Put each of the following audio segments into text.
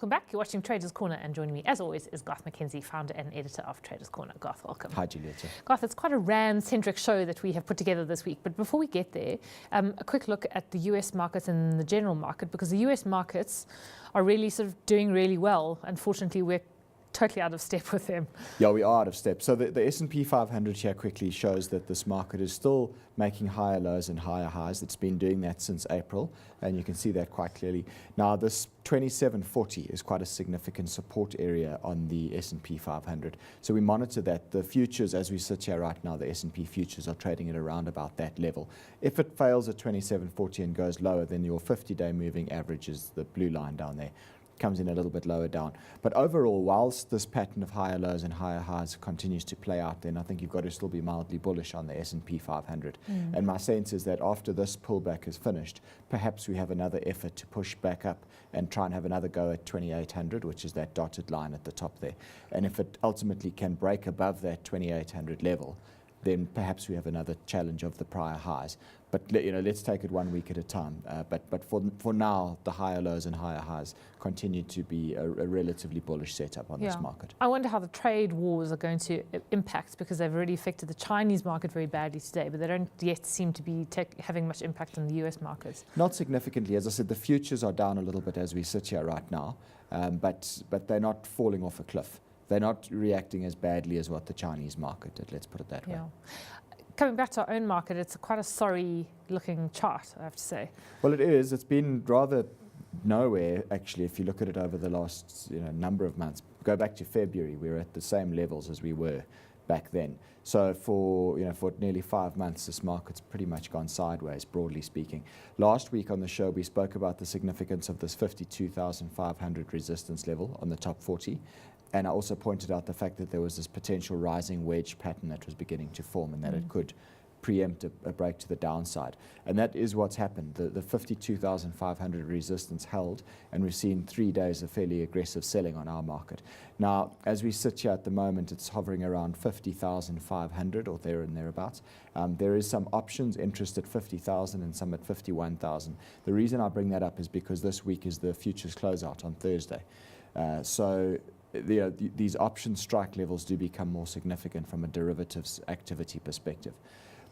Welcome back. You're watching Traders Corner, and joining me, as always, is Garth McKenzie, founder and editor of Traders Corner. Garth, welcome. Hi, Julieta. Garth, it's quite a rand-centric show that we have put together this week. But before we get there, a quick look at the US markets and the general market, because the US markets are really sort of doing really well. Unfortunately, we're totally out of step with them. Yeah, we are out of step. So the S&P 500 here quickly shows that this market is still making higher lows and higher highs. It's been doing that since April, and you can see that quite clearly. Now, this 2740 is quite a significant support area on the S&P 500. So we monitor that. The futures, as we sit here right now, the S&P futures are trading at around about that level. If it fails at 2740 and goes lower, then your 50-day moving average is the blue line down there. Comes in a little bit lower down. But overall, whilst this pattern of higher lows and higher highs continues to play out, then I think you've got to still be mildly bullish on the S&P 500. And my sense is that after this pullback is finished, perhaps we have another effort to push back up and try and have another go at 2800, which is that dotted line at the top there. And if it ultimately can break above that 2800 level, then perhaps we have another challenge of the prior highs. But let's take it 1 week at a time. But for now, the higher lows and higher highs continue to be a relatively bullish setup on this market. I wonder how the trade wars are going to impact, because they've already affected the Chinese market very badly today, but they don't yet seem to be having much impact on the US markets. Not significantly. As I said, the futures are down a little bit as we sit here right now, but they're not falling off a cliff. They're not reacting as badly as what the Chinese market did, let's put it that way. Coming back to our own market, it's quite a sorry-looking chart, I have to say. Well, it is. It's been rather nowhere, actually, if you look at it over the last number of months. Go back to February, we were at the same levels as we were back then. So for nearly 5 months, this market's pretty much gone sideways, broadly speaking. Last week on the show, we spoke about the significance of this 52,500 resistance level on the top 40. And I also pointed out the fact that there was this potential rising wedge pattern that was beginning to form, and that it could preempt a break to the downside. And that is what's happened. The 52,500 resistance held, and we've seen 3 days of fairly aggressive selling on our market. Now, as we sit here at the moment, it's hovering around 50,500 or there and thereabouts. There is some options interest at 50,000 and some at 51,000. The reason I bring that up is because this week is the futures closeout on Thursday. So these option strike levels do become more significant from a derivatives activity perspective.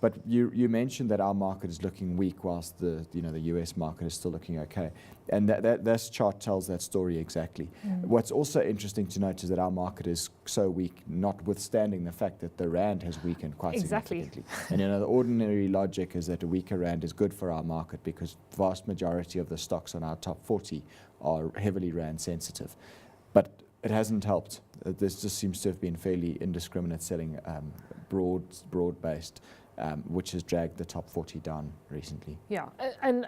But you mentioned that our market is looking weak whilst the US market is still looking okay. And this chart tells that story exactly. What's also interesting to note is that our market is so weak, notwithstanding the fact that the rand has weakened quite significantly. And the ordinary logic is that a weaker rand is good for our market, because the vast majority of the stocks on our top 40 are heavily rand sensitive. But it hasn't helped. This just seems to have been fairly indiscriminate selling, broad-based, which has dragged the top 40 down recently. Yeah, and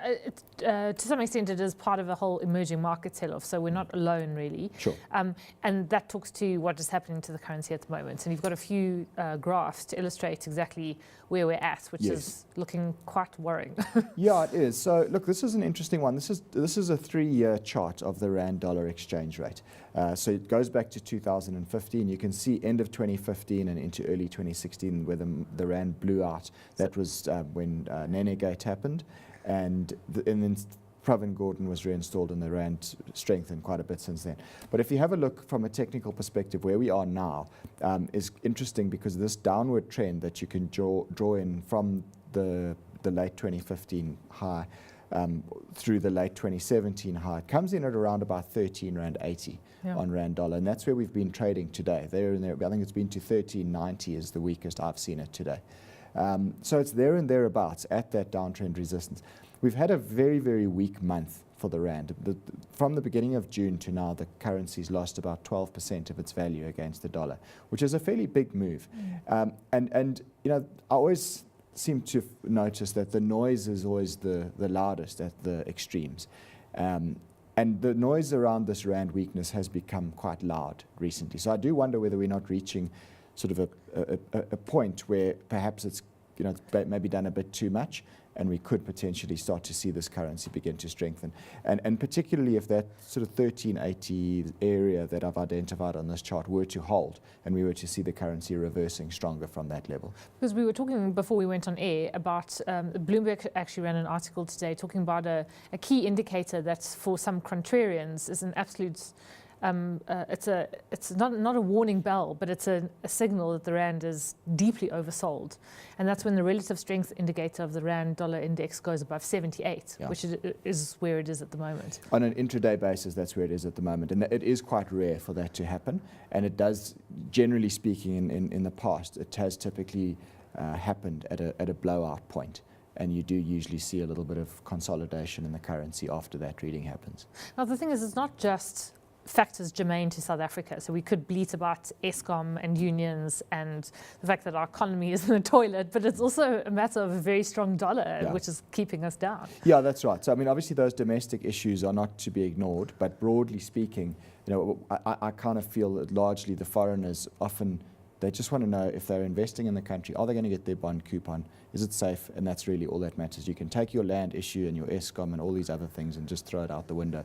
to some extent it is part of a whole emerging market sell-off, so we're not alone really. Sure. And that talks to what is happening to the currency at the moment. And you've got a few graphs to illustrate exactly where we're at, which is looking quite worrying. Yeah, it is. So look, this is an interesting one. This is a 3-year chart of the rand-dollar exchange rate. So it goes back to 2015. You can see end of 2015 and into early 2016 where the rand blew out. That was when Nenegate happened, and then Pravin Gordhan was reinstalled, and the rand strengthened quite a bit since then. But if you have a look from a technical perspective, where we are now is interesting, because this downward trend that you can draw in from the late 2015 high through the late 2017 high, it comes in at around about 13.80 Rand on rand dollar, and that's where we've been trading today. There and there, I think it's been to 13.90 is the weakest I've seen it today. So it's there and thereabouts at that downtrend resistance. We've had a very, very weak month for the rand. From the beginning of June to now, the currency's lost about 12% of its value against the dollar, which is a fairly big move. And I always seem to notice that the noise is always the loudest at the extremes. And the noise around this rand weakness has become quite loud recently. So I do wonder whether we're not reaching sort of a point where perhaps it's maybe done a bit too much, and we could potentially start to see this currency begin to strengthen. And particularly if that sort of 1380 area that I've identified on this chart were to hold, and we were to see the currency reversing stronger from that level. Because we were talking before we went on air about, Bloomberg actually ran an article today talking about a key indicator that for some contrarians is an absolute, it's not a warning bell, but it's a signal that the rand is deeply oversold. And that's when the relative strength indicator of the rand dollar index goes above 78, which is where it is at the moment. On an intraday basis, that's where it is at the moment. And it is quite rare for that to happen. And it does, generally speaking, in the past, it has typically happened at a blowout point. And you do usually see a little bit of consolidation in the currency after that reading happens. Now, the thing is, it's not just factors germane to South Africa. So we could bleat about Eskom and unions and the fact that our economy is in the toilet, but it's also a matter of a very strong dollar, which is keeping us down. Yeah, that's right. So, I mean, obviously those domestic issues are not to be ignored, but broadly speaking, you know, I kind of feel that largely the foreigners often, they just want to know if they're investing in the country, are they going to get their bond coupon? Is it safe? And that's really all that matters. You can take your land issue and your Eskom and all these other things and just throw it out the window,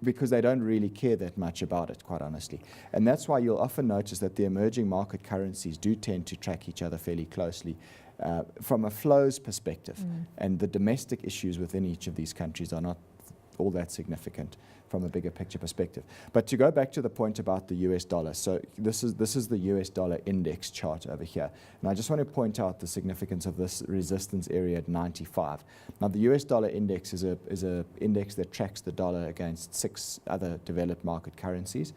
because they don't really care that much about it, quite honestly. And that's why you'll often notice that the emerging market currencies do tend to track each other fairly closely from a flows perspective. And the domestic issues within each of these countries are not all that significant from a bigger picture perspective. But to go back to the point about the US dollar, so this is the US dollar index chart over here. And I just want to point out the significance of this resistance area at 95. Now, the US dollar index is a index that tracks the dollar against 6 other developed market currencies.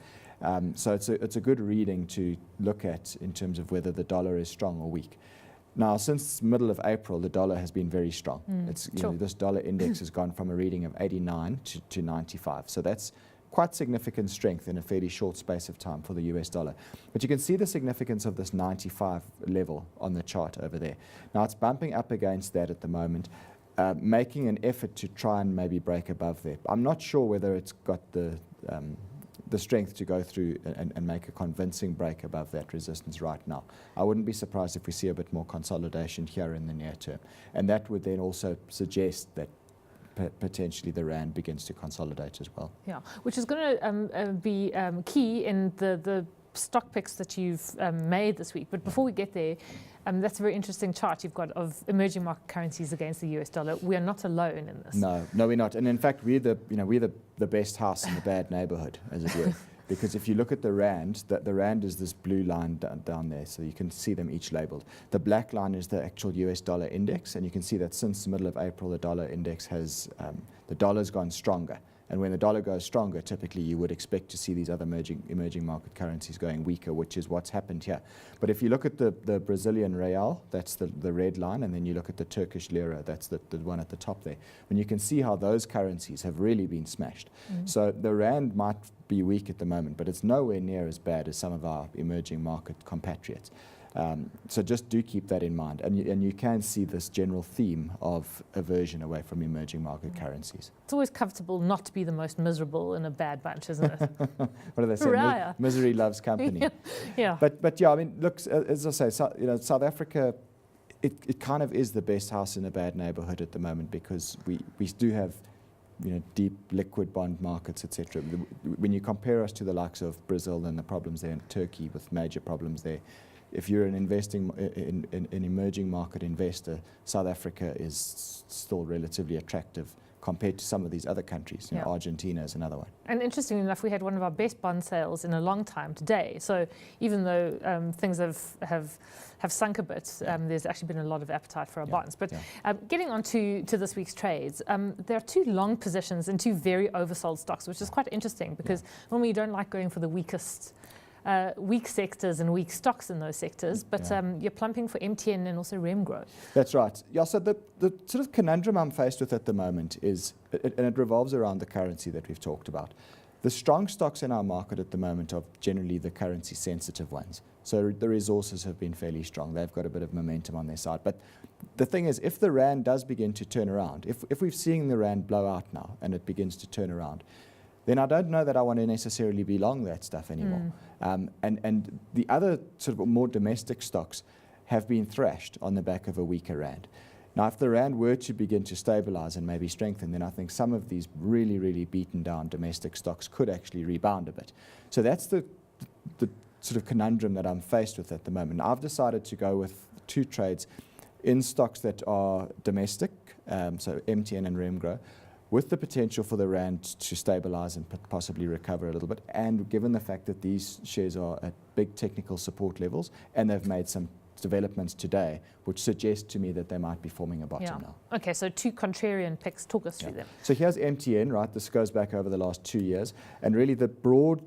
So it's a good reading to look at in terms of whether the dollar is strong or weak. Now, since middle of April, the dollar has been very strong. This dollar index has gone from a reading of 89 to 95. So that's quite significant strength in a fairly short space of time for the US dollar. But you can see the significance of this 95 level on the chart over there. Now, it's bumping up against that at the moment, making an effort to try and maybe break above there. I'm not sure whether it's got the strength to go through and make a convincing break above that resistance right now. I wouldn't be surprised if we see a bit more consolidation here in the near term. And that would then also suggest that potentially the rand begins to consolidate as well. Yeah, which is going to be key in the stock picks that you've made this week. But before we get there, that's a very interesting chart you've got of emerging market currencies against the US dollar. We are not alone in this. No, we're not. And in fact, we're the best house in the bad neighborhood, as it were. Because if you look at the rand is this blue line down there, so you can see them each labeled. The black line is the actual US dollar index, and you can see that since the middle of April, the dollar index has, the dollar's gone stronger. And when the dollar goes stronger, typically you would expect to see these other emerging market currencies going weaker, which is what's happened here. But if you look at the Brazilian real, that's the red line, and then you look at the Turkish lira, that's the one at the top there. And you can see how those currencies have really been smashed. So the rand might be weak at the moment, but it's nowhere near as bad as some of our emerging market compatriots. So just do keep that in mind. And you can see this general theme of aversion away from emerging market currencies. It's always comfortable not to be the most miserable in a bad bunch, isn't it? What do they say? Misery loves company. Yeah. But yeah, I mean, look, as I say, South Africa, it kind of is the best house in a bad neighborhood at the moment, because we do have deep liquid bond markets, etc. When you compare us to the likes of Brazil and the problems there, and Turkey with major problems there, if you're an emerging market investor, South Africa is still relatively attractive compared to some of these other countries. Argentina is another one. And interestingly enough, we had one of our best bond sales in a long time today. So even though things have sunk a bit, there's actually been a lot of appetite for our bonds. But getting on to this week's trades, there are 2 long positions in 2 very oversold stocks, which is quite interesting, because normally you don't like going for the weak sectors and weak stocks in those sectors, but you're plumping for MTN and also REM growth. That's right. Yeah, so the sort of conundrum I'm faced with at the moment is, and it revolves around the currency that we've talked about. The strong stocks in our market at the moment are generally the currency sensitive ones. So the resources have been fairly strong. They've got a bit of momentum on their side. But the thing is, if the rand does begin to turn around, if we've seen the rand blow out now and it begins to turn around, then I don't know that I want to necessarily be long that stuff anymore. And the other sort of more domestic stocks have been thrashed on the back of a weaker rand. Now, if the rand were to begin to stabilize and maybe strengthen, then I think some of these really, really beaten down domestic stocks could actually rebound a bit. So that's the sort of conundrum that I'm faced with at the moment. I've decided to go with 2 trades in stocks that are domestic, so MTN and REM, with the potential for the rand to stabilize and possibly recover a little bit, and given the fact that these shares are at big technical support levels and they've made some developments today, which suggest to me that they might be forming a bottom now. Okay, so 2 contrarian picks. Talk us through them. So here's MTN, right? This goes back over the last 2 years, and really the broad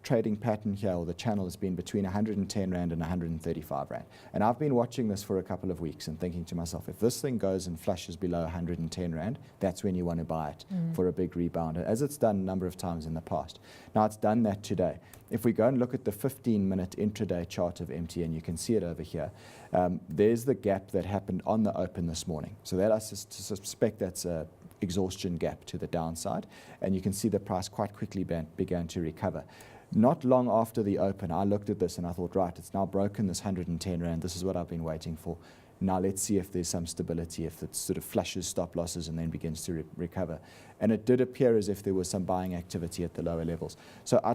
trading pattern here, or the channel, has been between 110 Rand and 135 Rand. And I've been watching this for a couple of weeks and thinking to myself, if this thing goes and flushes below 110 Rand, that's when you want to buy it for a big rebound, as it's done a number of times in the past. Now, it's done that today. If we go and look at the 15-minute intraday chart of MTN, you can see it over here. There's the gap that happened on the open this morning. So that I suspect that's a exhaustion gap to the downside, and you can see the price quite quickly began to recover. Not long after the open, I looked at this and I thought, right, it's now broken this 110 Rand. This is what I've been waiting for. Now let's see if there's some stability, if it sort of flushes stop losses and then begins to recover. And it did appear as if there was some buying activity at the lower levels. So I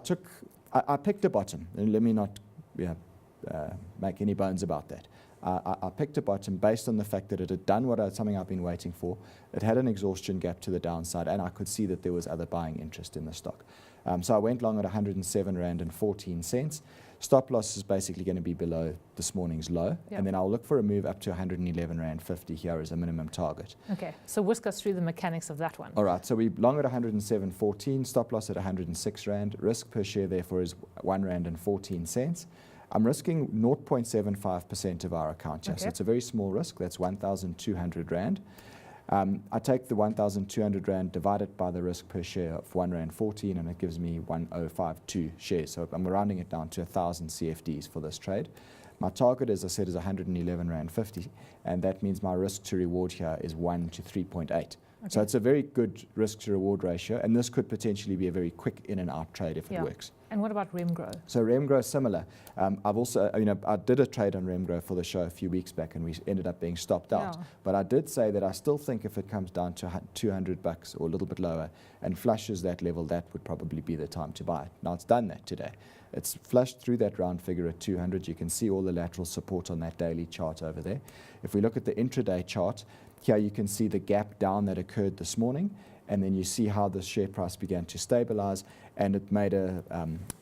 picked a bottom, and let me not make any bones about that. I picked a bottom based on the fact that it had done something I've been waiting for. It had an exhaustion gap to the downside, and I could see that there was other buying interest in the stock. So I went long at 107 Rand and 14 cents. Stop loss is basically going to be below this morning's low, and then I'll look for a move up to 111 Rand 50 here as a minimum target. Okay, so whisk us through the mechanics of that one. All right, so we long at 107.14, stop loss at 106 Rand. Risk per share therefore is 1 Rand and 14 cents. I'm risking 0.75% of our account here, so it's a very small risk. That's 1,200 Rand. I take the 1,200 Rand, divide it by the risk per share of 1 Rand 14, and it gives me 1,052 shares. So I'm rounding it down to 1,000 CFDs for this trade. My target, as I said, is 111 Rand 50, and that means my risk to reward here is 1 to 3.8. So it's a very good risk to reward ratio, and this could potentially be a very quick in and out trade if it works. And what about REMGRO? So REMGRO is similar. I've also, I did a trade on REMGRO for the show a few weeks back, and we ended up being stopped out. But I did say that I still think if it comes down to $200 or a little bit lower and flushes that level, that would probably be the time to buy it. Now it's done that today. It's flushed through that round figure at 200. You can see all the lateral support on that daily chart over there. If we look at the intraday chart, here you can see the gap down that occurred this morning, and then you see how the share price began to stabilize, and it made a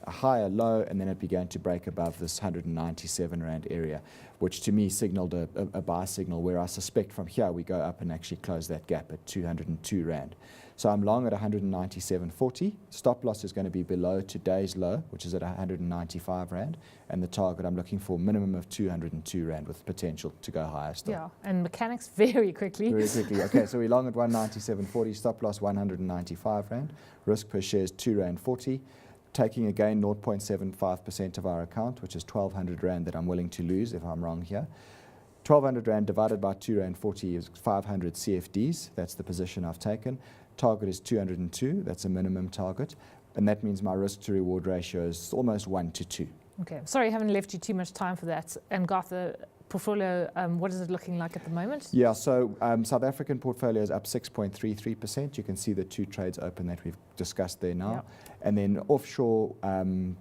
higher low, and then it began to break above this 197 Rand area, which to me signaled a buy signal, where I suspect from here we go up and actually close that gap at 202 Rand. So I'm long at 197.40. Stop loss is going to be below today's low, which is at 195 Rand. And the target I'm looking for, minimum of 202 Rand with potential to go higher still. Yeah, and mechanics very quickly. Very quickly. Okay, so we're long at 197.40. Stop loss 195 Rand. Risk per share is 2 Rand 40. Taking again 0.75% of our account, which is 1,200 Rand that I'm willing to lose if I'm wrong here. 1,200 Rand divided by 2 Rand 40 is 500 CFDs. That's the position I've taken. Target is 202. That's a minimum target. And that means my risk to reward ratio is almost 1 to 2. Okay. Sorry, I haven't left you too much time for that. And Garth, the portfolio, what is it looking like at the moment? Yeah, so South African portfolio is up 6.33%. You can see the 2 trades open that we've discussed there now. And then offshore,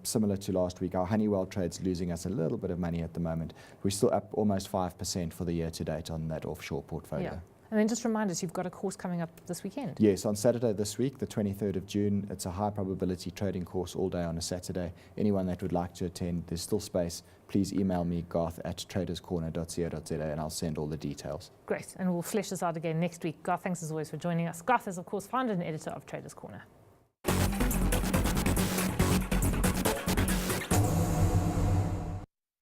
similar to last week, our Honeywell trade's losing us a little bit of money at the moment. We're still up almost 5% for the year to date on that offshore portfolio. Yeah. And then just remind us, you've got a course coming up this weekend. Yes, on Saturday this week, the 23rd of June. It's a high probability trading course all day on a Saturday. Anyone that would like to attend, there's still space. Please email me, garth@traderscorner.co.za, and I'll send all the details. Great, and we'll flesh this out again next week. Garth, thanks as always for joining us. Garth is, of course, founder and editor of Traders Corner.